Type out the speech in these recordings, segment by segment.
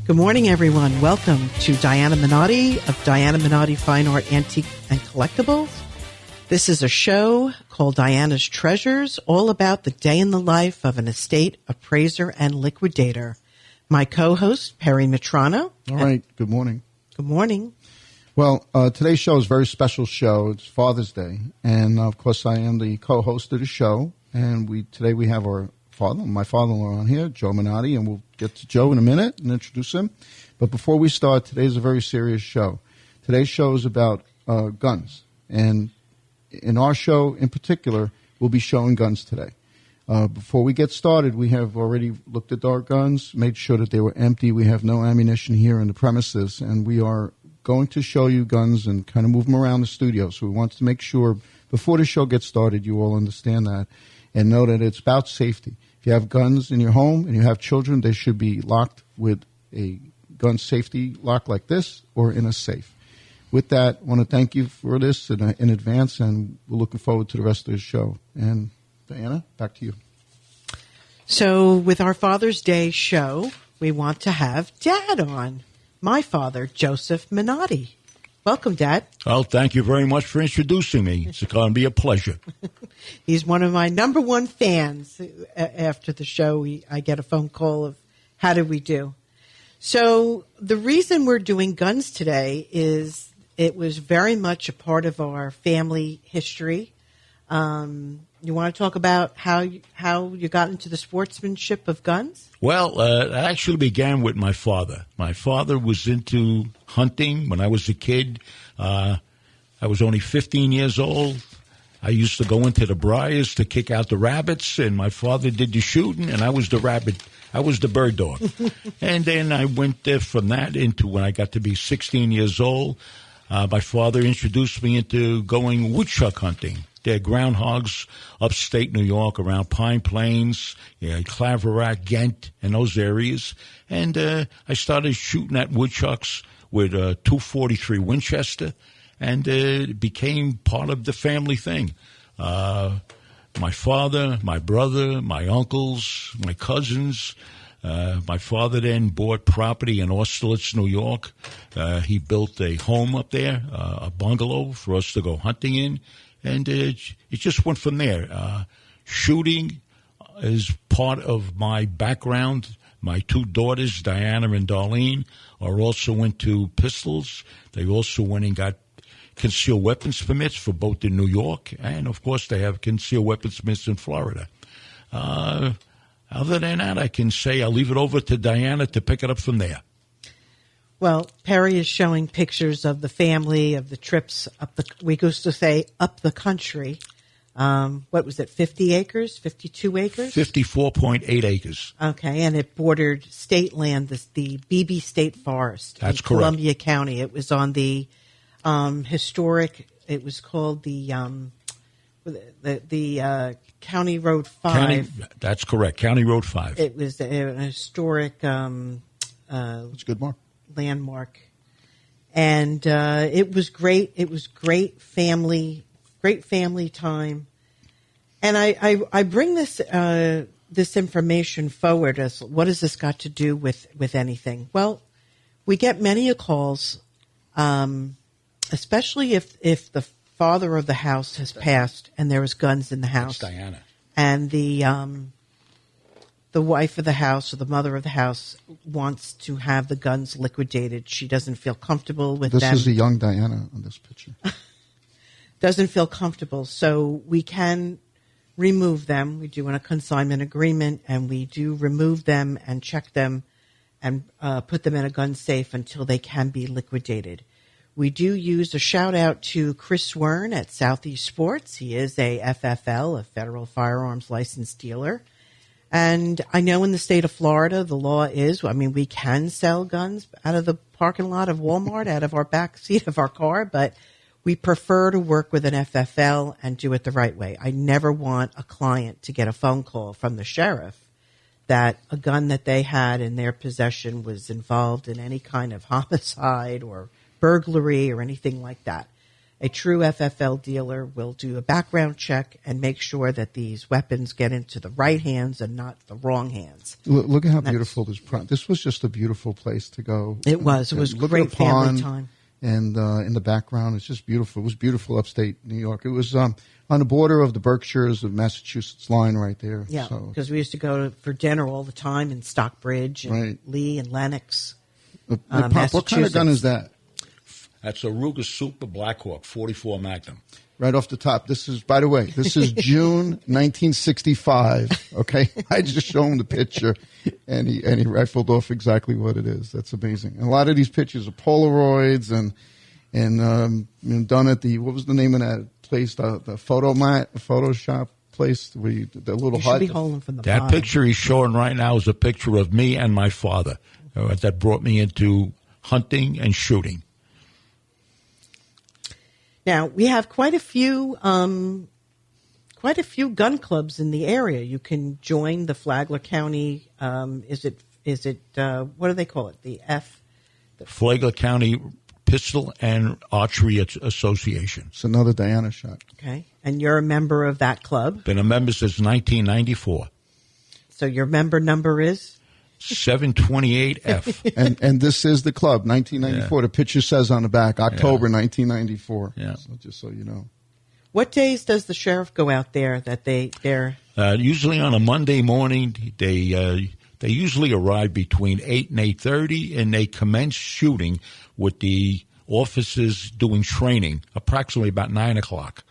Good morning, everyone. Welcome to Diana Minotti of Diana Minotti Fine Art, Antique, and Collectibles. This is a show called Diana's Treasures, all about the day in the life of an estate appraiser and liquidator. My co-host, Perry Mitrano. All right. Good morning. Good morning. Well, today's show is a very special show. It's Father's Day. And, of course, I am the co-host of the show. And today we have my father-in-law on here, Joe Minotti, and we'll get to Joe in a minute and introduce him. But before we start, today's a very serious show. Today's show is about guns. And in our show in particular, we'll be showing guns today. Before we get started, we have already looked at our guns, made sure that they were empty. We have no ammunition here in the premises, and we are going to show you guns and kind of move them around the studio. So we want to make sure before the show gets started, you all understand that and know that it's about safety. If you have guns in your home and you have children, they should be locked with a gun safety lock like this or in a safe. With that, I want to thank you for this in advance, and we're looking forward to the rest of the show. And Diana, back to you. So with our Father's Day show, we want to have Dad on. My father, Joseph Minotti. Welcome, Dad. Well, thank you very much for introducing me. It's going to be a pleasure. He's one of my number one fans. After the show, I get a phone call of, how did we do? So the reason we're doing guns today is it was very much a part of our family history. You want to talk about how you got into the sportsmanship of guns? Well, it actually began with my father. My father was into hunting when I was a kid. I was only 15 years old. I used to go into the briars to kick out the rabbits, and my father did the shooting, and I was the rabbit. I was the bird dog. And then I went from that into when I got to be 16 years old. My father introduced me into going woodchuck hunting. They're groundhogs upstate New York around Pine Plains, Claverack, Ghent, and those areas. And I started shooting at woodchucks with a .243 Winchester, and it became part of the family thing. My father, my brother, my uncles, my cousins. My father then bought property in Austerlitz, New York. He built a home up there, a bungalow for us to go hunting in. And it just went from there. Shooting is part of my background. My two daughters, Diana and Darlene, are also into pistols. They also went and got concealed weapons permits for both in New York, and, of course, they have concealed weapons permits in Florida. Other than that, I can say I'll leave it over to Diana to pick it up from there. Well, Perry is showing pictures of the family, of the trips we used to say up the country. What was it, 50 acres, 52 acres? 54.8 acres. Okay, and it bordered state land, the Beebe State Forest. That's in correct. Columbia County. It was on the historic, it was called the County Road 5. That's correct, County Road 5. It was a historic That's a good mark. landmark, and it was great. It was great family time, and I bring this information forward as what has this got to do with anything? Well, we get many calls, especially if the father of the house has passed and there was guns in the house. That's Diana. And the wife of the house or the mother of the house wants to have the guns liquidated. She doesn't feel comfortable with them. This is a young Diana on this picture. Doesn't feel comfortable. So we can remove them. We do in a consignment agreement, and we do remove them and check them and put them in a gun safe until they can be liquidated. We do use a shout-out to Chris Wern at Southeast Sports. He is a FFL, a Federal Firearms Licensed Dealer. And I know in the state of Florida, the law is, we can sell guns out of the parking lot of Walmart, out of our back seat of our car, but we prefer to work with an FFL and do it the right way. I never want a client to get a phone call from the sheriff that a gun that they had in their possession was involved in any kind of homicide or burglary or anything like that. A true FFL dealer will do a background check and make sure that these weapons get into the right hands and not the wrong hands. Look at how beautiful this was. Just a beautiful place to go. It was. It was great family time. And in the background, it's just beautiful. It was beautiful upstate New York. It was on the border of the Berkshires of Massachusetts line right there. Yeah, because we used to go for dinner all the time in Stockbridge and Lee and Lenox, Massachusetts. What kind of gun is that? That's a Ruger Super Blackhawk 44 Magnum. Right off the top. This is, by the way, this is June 1965. Okay, I just showed him the picture, and he rifled off exactly what it is. That's amazing. And a lot of these pictures are Polaroids and done at the, what was the name of that place? The Photoshop place where the little hut. Should be holding from the that bottom. Picture he's showing right now is a picture of me and my father that brought me into hunting and shooting. Now, we have quite a few gun clubs in the area. You can join the Flagler County, what do they call it? The Flagler County Pistol and Archery Association. It's another Diana shot. Okay. And you're a member of that club? Been a member since 1994. So your member number is? 728F. and this is the club, 1994. The picture says on the back, October 1994. Yeah. So just so you know. What days does the sheriff go out there that they're usually on a Monday morning. They usually arrive between 8 and 8:30, and they commence shooting with the officers doing training approximately about 9 o'clock.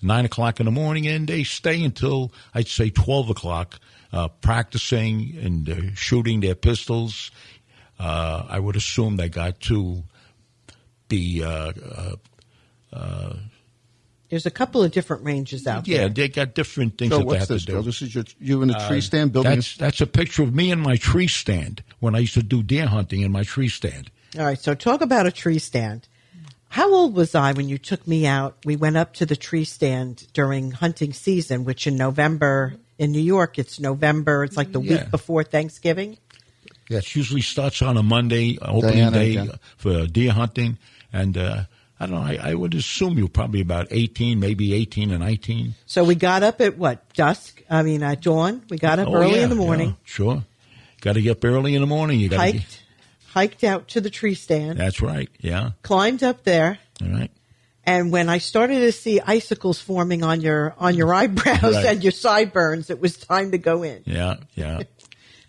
9 o'clock in the morning, and they stay until, I'd say, 12 o'clock, practicing and shooting their pistols. I would assume they got to be... there's a couple of different ranges out there. Yeah, they got different things So that they what's have this, to do. Joe? This is you in a tree stand building? That's a picture of me in my tree stand when I used to do deer hunting in my tree stand. All right, so talk about a tree stand. How old was I when you took me out? We went up to the tree stand during hunting season, which in November, in New York, it's November. It's like the week before Thanksgiving. Yeah, it usually starts on a Monday, opening day for deer hunting. And I don't know, I would assume you're probably about 18, maybe 18 and 19. So we got up at what, dusk? I mean, at dawn. We got up early in the morning. Yeah, sure. Got to get up early in the morning. You got hiked out to the tree stand. That's right, yeah. Climbed up there. All right. And when I started to see icicles forming on your eyebrows and your sideburns, it was time to go in. Yeah.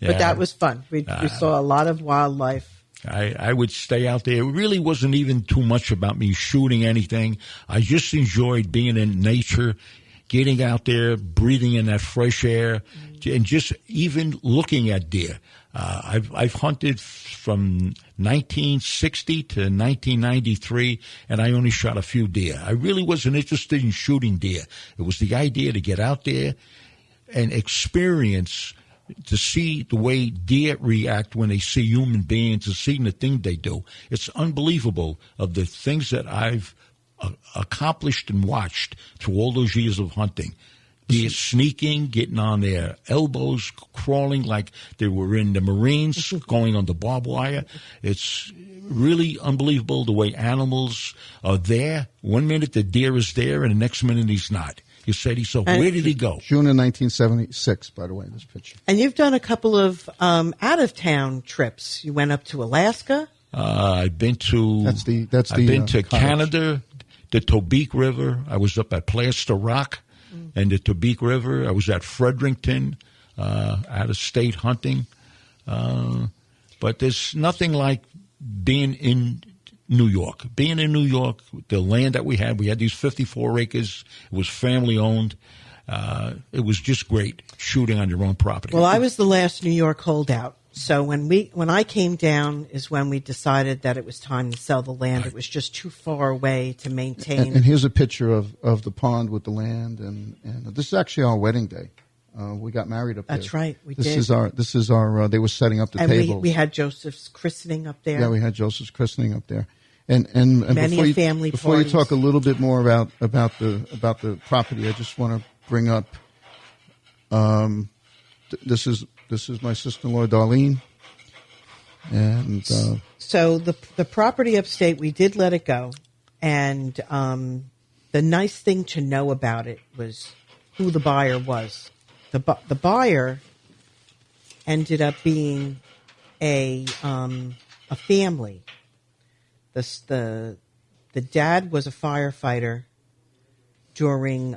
But that was fun. We saw a lot of wildlife. I would stay out there. It really wasn't even too much about me shooting anything. I just enjoyed being in nature, getting out there, breathing in that fresh air, and just even looking at deer. I've hunted from 1960 to 1993, and I only shot a few deer. I really wasn't interested in shooting deer. It was the idea to get out there and experience, to see the way deer react when they see human beings, to see the things they do. It's unbelievable of the things that I've accomplished and watched through all those years of hunting. Deer sneaking, getting on their elbows, crawling like they were in the Marines, going on the barbed wire. It's really unbelievable the way animals are there. 1 minute the deer is there, and the next minute he's not. You say to yourself, where did he go? June of 1976, by the way, this picture. And you've done a couple of out-of-town trips. You went up to Alaska. I've been to... I've been to Canada, the Tobique River. I was up at Plaster Rock and the Tobique River. I was at Fredericton, out-of-state hunting. But there's nothing like being in New York. Being in New York, the land that we had these 54 acres. It was family-owned. It was just great shooting on your own property. Well, I was the last New York holdout. So when I came down is when we decided that it was time to sell the land. It was just too far away to maintain. And here's a picture of the pond with the land. And this is actually our wedding day. We got married up there. That's right. We did. This is our. They were setting up the tables. And we had Joseph's christening up there. Yeah, we had Joseph's christening up there. And many before you talk a little bit more about the property, I just want to bring up. This is my sister-in-law Darlene, and so the property upstate, we did let it go. And the nice thing to know about it was who the buyer was. The buyer ended up being a family. The dad was a firefighter during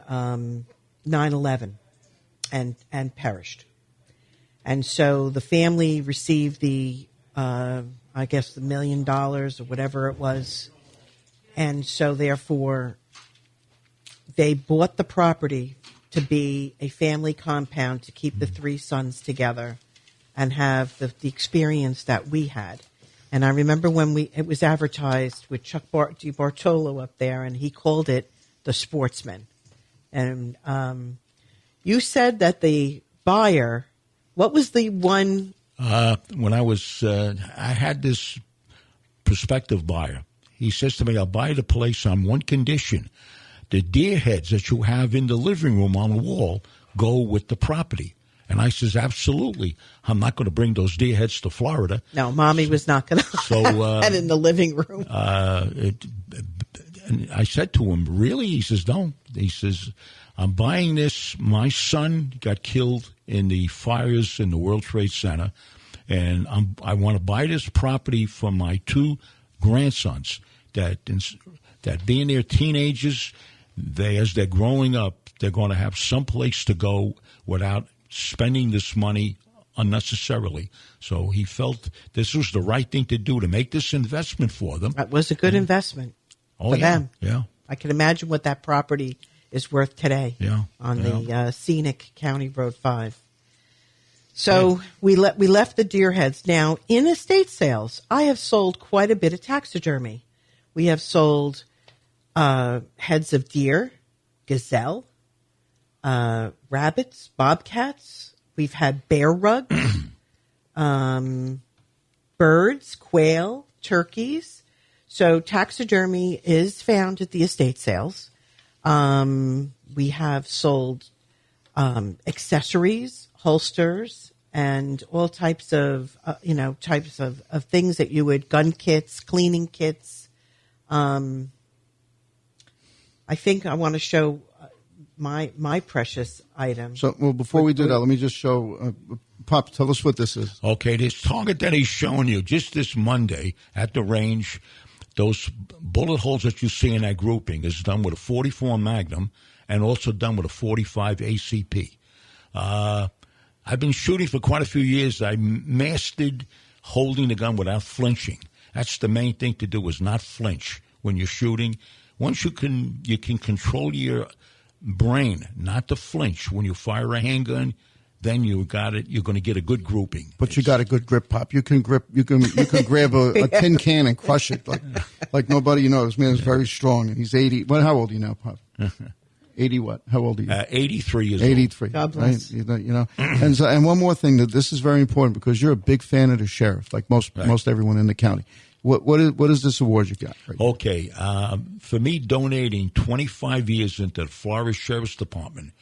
9/11 and perished. And so the family received the I guess the $1 million or whatever it was. And so therefore they bought the property to be a family compound to keep the three sons together and have the experience that we had. And I remember when it was advertised with Chuck DiBartolo up there, and he called it The Sportsman. And you said that the buyer, what was the one? When I was, I had this prospective buyer. He says to me, I'll buy the place on one condition. The deer heads that you have in the living room on the wall go with the property. And I says, absolutely. I'm not going to bring those deer heads to Florida. No, Mommy was not going to have that in the living room. And I said to him, really? He says, don't. He says, I'm buying this. My son got killed in the fires in the World Trade Center, and I want to buy this property for my two grandsons that being their teenagers, as they're growing up, they're going to have some place to go without spending this money unnecessarily. So he felt this was the right thing to do, to make this investment for them. That was a good investment for them. Yeah. I can imagine what that property is worth today on the scenic County Road 5. So we left the deer heads. Now, in estate sales, I have sold quite a bit of taxidermy. We have sold heads of deer, gazelle, rabbits, bobcats. We've had bear rugs, birds, quail, turkeys. So taxidermy is found at the estate sales. We have sold accessories, holsters, and all types of things that you would, gun kits, cleaning kits. I think I want to show my precious item. So, well, before we do that, let me just show, Pop, tell us what this is. Okay, this target that he's showing you just this Monday at the range, those bullet holes that you see in that grouping is done with a 44 Magnum and also done with a 45 ACP. I've been shooting for quite a few years. I mastered holding the gun without flinching. That's the main thing to do, is not flinch when you're shooting. Once you can control your brain not to flinch when you fire a handgun, then you got it. You're going to get a good grouping. But you got a good grip, Pop. You can grab a tin can and crush it like nobody knows. Man is very strong, and he's 80. Well, how old are you now, Pop? 80 what? How old are you? 83 years 83. old. God bless. Right? You know. And one more thing, that this is very important because you're a big fan of the sheriff, like most everyone in the county. What is this award you got? Right, okay, for me donating 25 years into the Florida Sheriff's Department,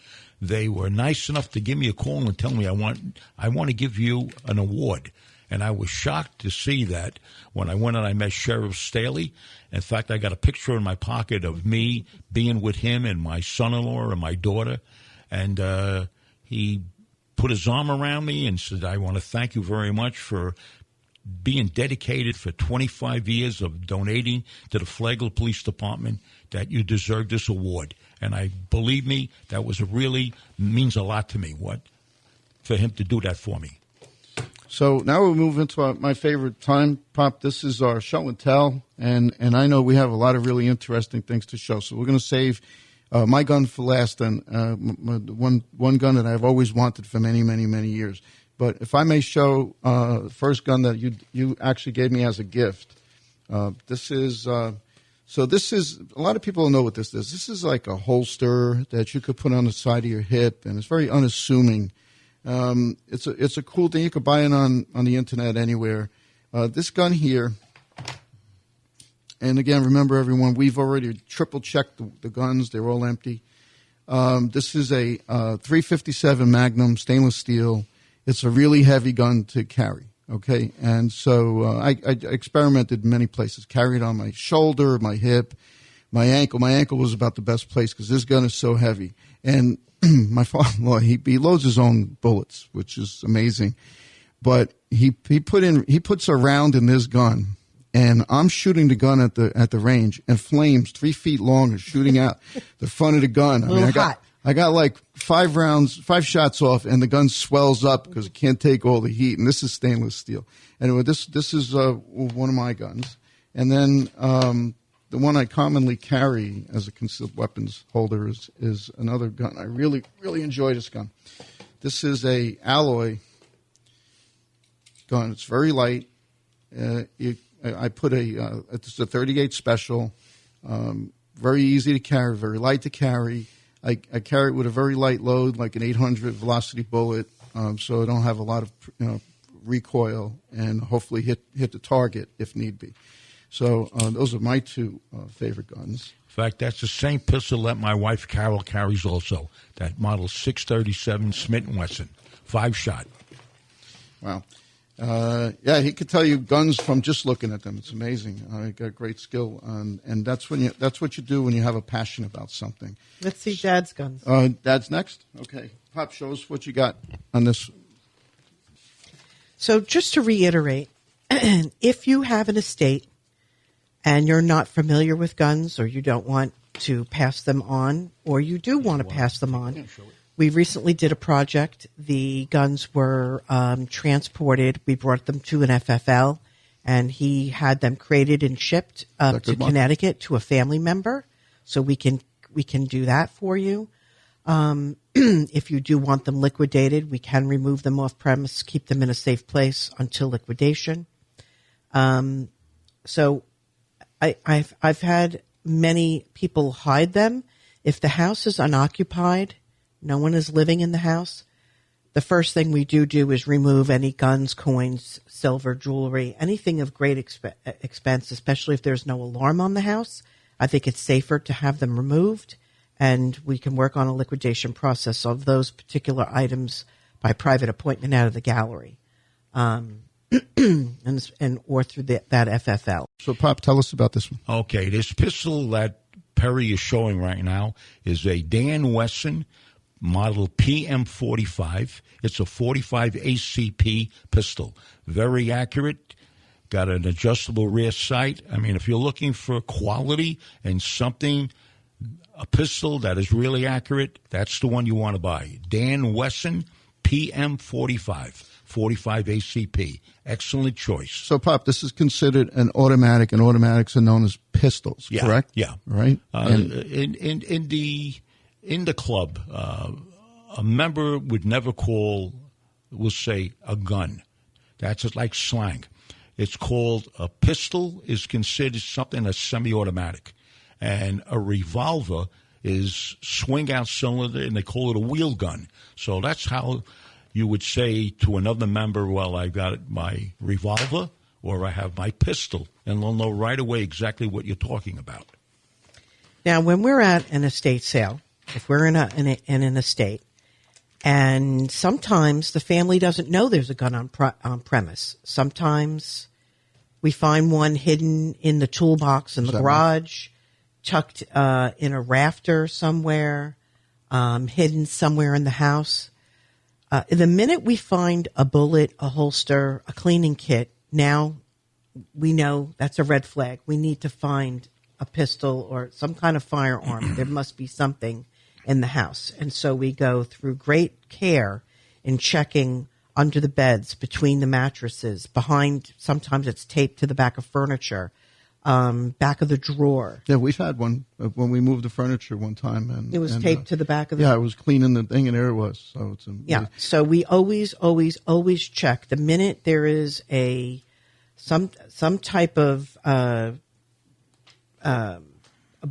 they were nice enough to give me a call and tell me I want to give you an award. And I was shocked to see that when I went and I met Sheriff Staley. In fact, I got a picture in my pocket of me being with him and my son-in-law and my daughter. And he put his arm around me and said, I want to thank you very much for being dedicated for 25 years of donating to the Flagler Police Department, that you deserve this award. And believe me, that really means a lot to me, for him to do that for me. So now we'll move into my favorite time, Pop. This is our show and tell, and I know we have a lot of really interesting things to show. So we're going to save my gun for last, and one gun that I've always wanted for many, many, many years. But if I may show the first gun that you actually gave me as a gift, this is a lot of people don't know what this is. This is like a holster that you could put on the side of your hip, and it's very unassuming. It's a cool thing. You could buy it on the internet anywhere. This gun here, and again, remember everyone, we've already triple checked the guns. They're all empty. This is a 357 Magnum stainless steel. It's a really heavy gun to carry, okay? And so I experimented in many places, carried on my shoulder, my hip. my ankle. My ankle was about the best place because this gun is so heavy. And my father-in-law, he loads his own bullets, which is amazing. But he puts a round in this gun, and I'm shooting the gun at the range, and flames 3 feet long are shooting out the front of the gun. I got like 5 shots off, and the gun swells up because it can't take all the heat. And this is stainless steel. Anyway, this is one of my guns, and then the one I commonly carry as a concealed weapons holder is another gun. I really, really enjoy this gun. This is a alloy gun. It's very light. I put it's a 38 special, very easy to carry, very light to carry. I carry it with a very light load, like an 800 velocity bullet, so I don't have a lot of recoil, and hopefully hit the target if need be. So those are my 2 favorite guns. In fact, that's the same pistol that my wife Carol carries also, that model 637 Smith & Wesson, 5-shot. Wow. Yeah, he could tell you guns from just looking at them. It's amazing. I got great skill, and that's what you do when you have a passion about something. Let's see Dad's guns. Dad's next? Okay. Pop, show us what you got on this. So just to reiterate, if you have an estate and you're not familiar with guns, or you don't want to pass them on, or you do want to pass them on, we recently did a project. The guns were transported. We brought them to an FFL, and he had them created and shipped to Connecticut to a family member. So we can do that for you. If you do want them liquidated, we can remove them off premise, keep them in a safe place until liquidation. So I've had many people hide them. If the house is unoccupied, no one is living in the house, the first thing we do is remove any guns, coins, silver, jewelry, anything of great expense, especially if there's no alarm on the house. I think it's safer to have them removed, and we can work on a liquidation process of those particular items by private appointment out of the gallery, and or through that FFL. So, Pop, tell us about this one. Okay, this pistol that Perry is showing right now is a Dan Wesson model PM45. It's a 45 ACP pistol. Very accurate. Got an adjustable rear sight. I mean, if you're looking for quality and something, a pistol that is really accurate, that's the one you want to buy. Dan Wesson PM45, 45 ACP. Excellent choice. So, Pop, this is considered an automatic, and automatics are known as pistols, correct? Yeah. Right? In the club, a member would never call, we'll say, a gun. That's just like slang. It's called a pistol is considered something that's semi-automatic. And a revolver is swing-out cylinder, and they call it a wheel gun. So that's how you would say to another member, well, I got my revolver or I have my pistol, and they'll know right away exactly what you're talking about. Now, when we're at an estate sale, if we're in an estate, and sometimes the family doesn't know there's a gun on premise. Sometimes we find one hidden in the toolbox in the garage, tucked in a rafter somewhere, hidden somewhere in the house. The minute we find a bullet, a holster, a cleaning kit, now we know that's a red flag. We need to find a pistol or some kind of firearm. There must be something in the house. And so we go through great care in checking under the beds, between the mattresses, behind, sometimes it's taped to the back of furniture, back of the drawer. Yeah, we've had one when we moved the furniture one time. And it was taped to the back of the... Yeah, I was cleaning the thing, and there it was. So it's so we always check. The minute there is some type of a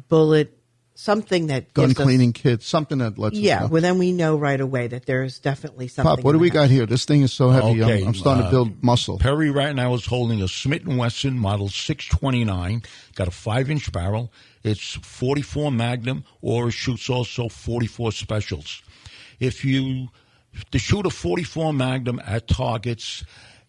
bullet, something that gun gives cleaning kit, something that lets us know. Well, then we know right away that there's definitely something. Pop, what do we got here? This thing is so heavy. Okay, I'm starting to build muscle. Perry right now is holding a Smith & Wesson Model 629. Got a 5-inch barrel. It's 44 Magnum, or it shoots also 44 Specials. To shoot a 44 Magnum at targets,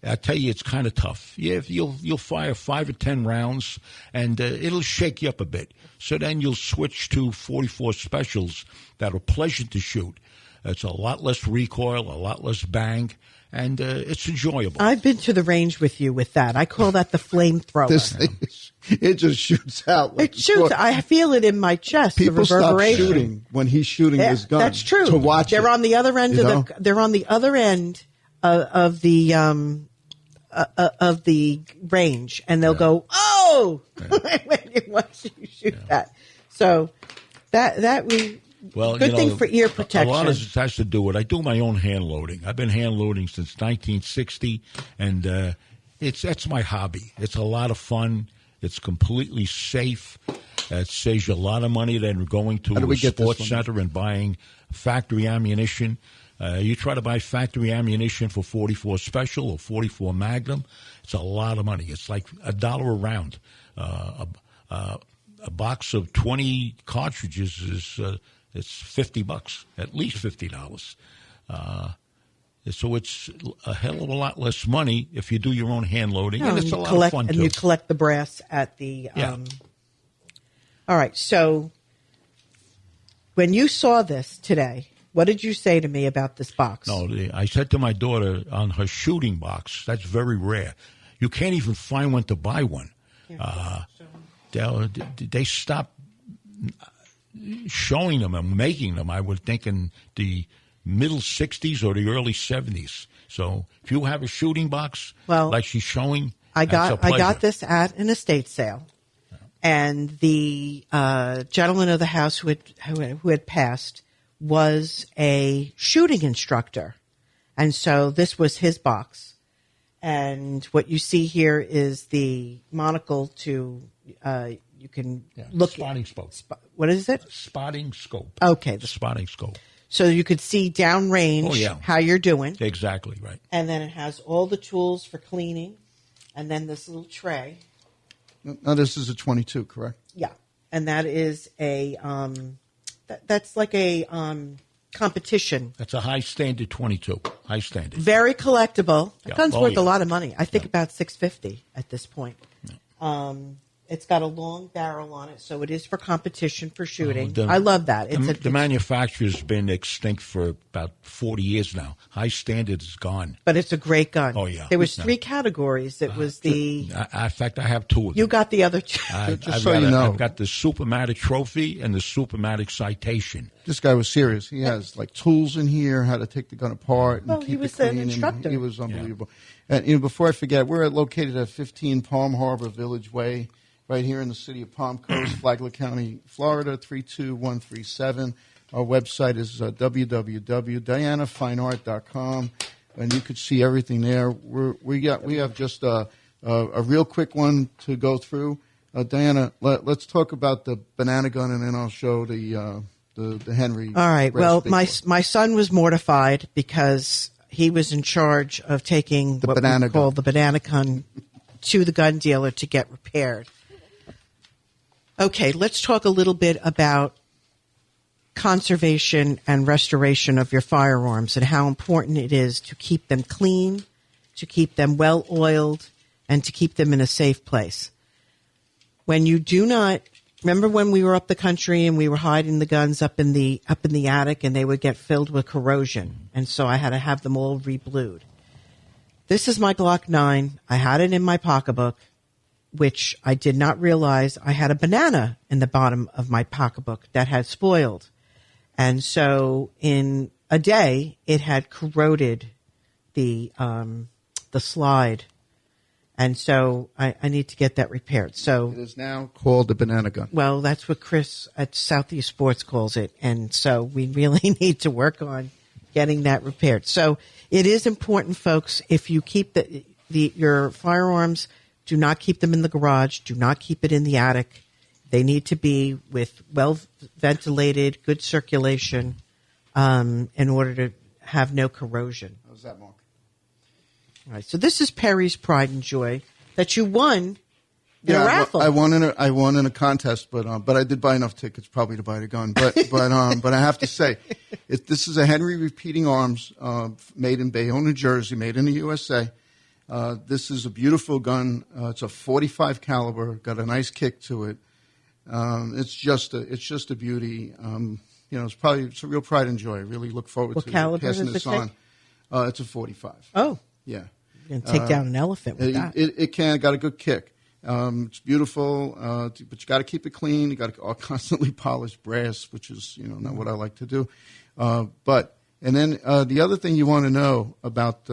I tell you, it's kind of tough. Yeah, you'll fire 5 or 10 rounds, and it'll shake you up a bit. So then you'll switch to 44 specials that are pleasant to shoot. It's a lot less recoil, a lot less bang, and it's enjoyable. I've been to the range with you with that. I call that the flamethrower. This thing, it just shoots out. Like it shoots. I feel it in my chest. People the stop reverberation. shooting when he's shooting his gun. That's true. To watch they're it, on the other end they're on the other end of the range, and they'll go, "Oh!" when you watch you shoot that. So that we. Well, good thing for ear protection. A lot of it has to do with I do my own hand loading. I've been hand loading since 1960, and that's my hobby. It's a lot of fun. It's completely safe. It saves you a lot of money than going to a sports center and buying factory ammunition. You try to buy factory ammunition for 44 Special or 44 Magnum, it's a lot of money. It's like $1 a round. A box of 20 cartridges is it's $50, at least $50. So it's a hell of a lot less money if you do your own hand loading, and it's a lot of fun, too. And you collect the brass at the... All right, so when you saw this today, what did you say to me about this box? No, I said to my daughter on her shooting box, that's very rare. You can't even find one to buy one. They stopped showing them and making them, I would think, in the middle 60s or the early 70s. So if you have a shooting box like she's showing, I got this at an estate sale, and the gentleman of the house who had passed was a shooting instructor, and so this was his box. And what you see here is the monocle to you can look spotting scope. What is it? Spotting scope. Okay, the spotting scope. So you could see downrange how you're doing. Exactly right. And then it has all the tools for cleaning, and then this little tray. Now this is a 22, correct? Yeah, and that is a that's like a competition. That's a high standard 22. High standard. Very collectible. The gun's worth a lot of money. I think about $650 at this point. Yeah. It's got a long barrel on it, so it is for competition for shooting. I love that. The manufacturer's been extinct for about 40 years now. High Standard is gone. But it's a great gun. Oh, yeah. There was 3 categories. It was the... in fact, I have 2 of them. You got the other 2. I've got the Supermatic Trophy and the Supermatic Citation. This guy was serious. He has like tools in here, how to take the gun apart and keep it clean. An instructor. He was unbelievable. Yeah. And before I forget, we're located at 15 Palm Harbor Village Way, right here in the city of Palm Coast, Flagler County, Florida, 32137. Our website is www.dianafineart.com, and you could see everything there. We have just a real quick one to go through. Diana, let's talk about the banana gun, and then I'll show the Henry. All right. Well, my son was mortified because he was in charge of taking what we call the banana gun to the gun dealer to get repaired. Okay, let's talk a little bit about conservation and restoration of your firearms and how important it is to keep them clean, to keep them well oiled, and to keep them in a safe place. When you do not, remember when we were up the country and we were hiding the guns up in the attic and they would get filled with corrosion, and so I had to have them all reblued. This is my Glock 9. I had it in my pocketbook, which I did not realize I had a banana in the bottom of my pocketbook that had spoiled. And so in a day, it had corroded the slide. And so I need to get that repaired. So it is now called the banana gun. Well, that's what Chris at Southeast Sports calls it. And so we really need to work on getting that repaired. So it is important, folks, if you keep your firearms, do not keep them in the garage. Do not keep it in the attic. They need to be with well-ventilated, good circulation in order to have no corrosion. How's that, Mark? All right. So this is Perry's Pride and Joy that you won in a raffle. I won in a contest, but I did buy enough tickets probably to buy the gun. But I have to say, this is a Henry Repeating Arms made in Bayonne, New Jersey, made in the USA. This is a beautiful gun. It's a .45 caliber. Got a nice kick to it. It's just a beauty. It's a real pride and joy. I really look forward What to caliber passing does this it take? on. It's a .45. Oh, Yeah. you're going to take down an elephant with that. It can. Got a good kick. It's beautiful, but you got to keep it clean. You got to constantly polish brass, which is not what I like to do. And then the other thing you want to know about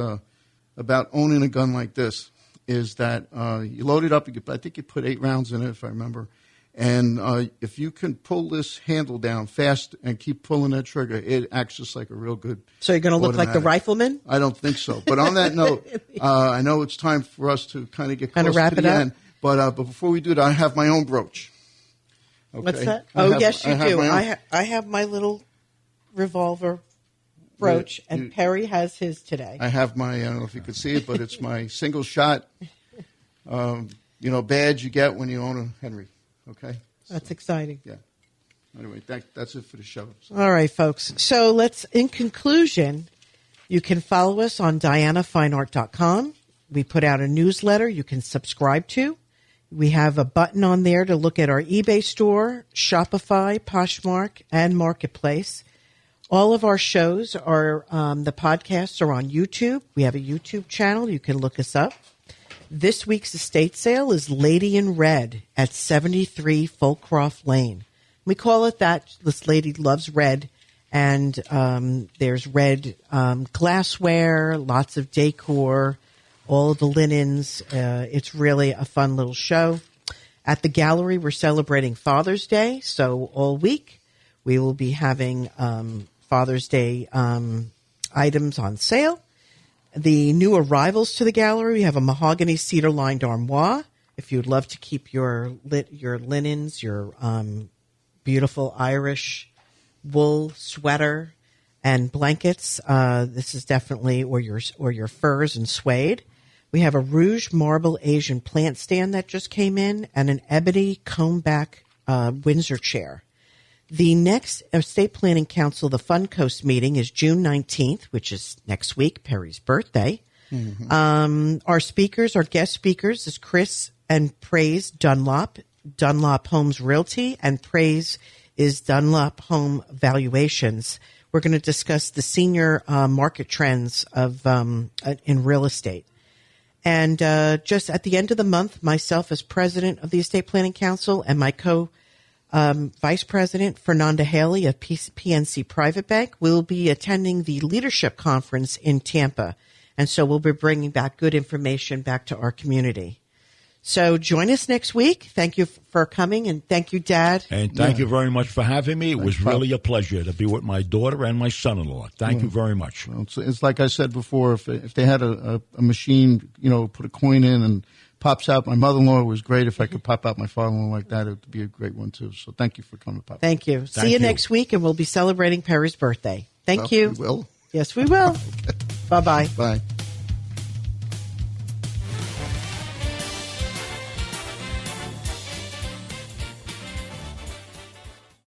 owning a gun like this is that you load it up. I think you put 8 rounds in it, if I remember. And if you can pull this handle down fast and keep pulling that trigger, it acts just like a real good. So you're going to look like the rifleman? I don't think so. But on that note, I know it's time for us to kind of get close wrap to it the up? end. But before we do that, I have my own brooch. Okay? What's that? Yes, you have do. my own. I have my little revolver brooch, and Perry has his today. I have my, I don't know if you can see it, but it's my single shot, badge you get when you own a Henry. Okay? That's exciting. Yeah. Anyway, that's it for the show. So. All right, folks. So in conclusion, you can follow us on DianaFineArt.com. We put out a newsletter you can subscribe to. We have a button on there to look at our eBay store, Shopify, Poshmark, and Marketplace. All of our shows are, the podcasts are on YouTube. We have a YouTube channel. You can look us up. This week's estate sale is Lady in Red at 73 Fulcroft Lane. We call it that. This lady loves red. And there's red glassware, lots of decor, all of the linens. It's really a fun little show. At the gallery, we're celebrating Father's Day. So all week, we will be having Father's Day items on sale. The new arrivals to the gallery, we have a mahogany cedar-lined armoire. If you'd love to keep your linens, your beautiful Irish wool sweater and blankets, this is definitely, or your furs and suede. We have a rouge marble Asian plant stand that just came in, and an ebony comb-back Windsor chair. The next Estate Planning Council, the Fun Coast meeting, is June 19th, which is next week, Perry's birthday. Mm-hmm. Our guest speakers is Chris and Praise Dunlop Homes Realty, and Praise is Dunlop Home Valuations. We're going to discuss the senior market trends in real estate. And just at the end of the month, myself as president of the Estate Planning Council and my Vice President Fernanda Haley of PNC Private Bank will be attending the Leadership Conference in Tampa. And so we'll be bringing back good information back to our community. So join us next week. Thank you for coming, and thank you, Dad. And thank you very much for having me. It was really a pleasure to be with my daughter and my son-in-law. Thank you very much. Well, it's like I said before, if they had a machine, put a coin in and pops out. My mother-in-law was great. If I could pop out my father-in-law like that, it would be a great one, too. So thank you for coming, Pop. Thank you. See you next week, and we'll be celebrating Perry's birthday. Thank you. We will. Yes, we will. Okay. Bye-bye. Bye.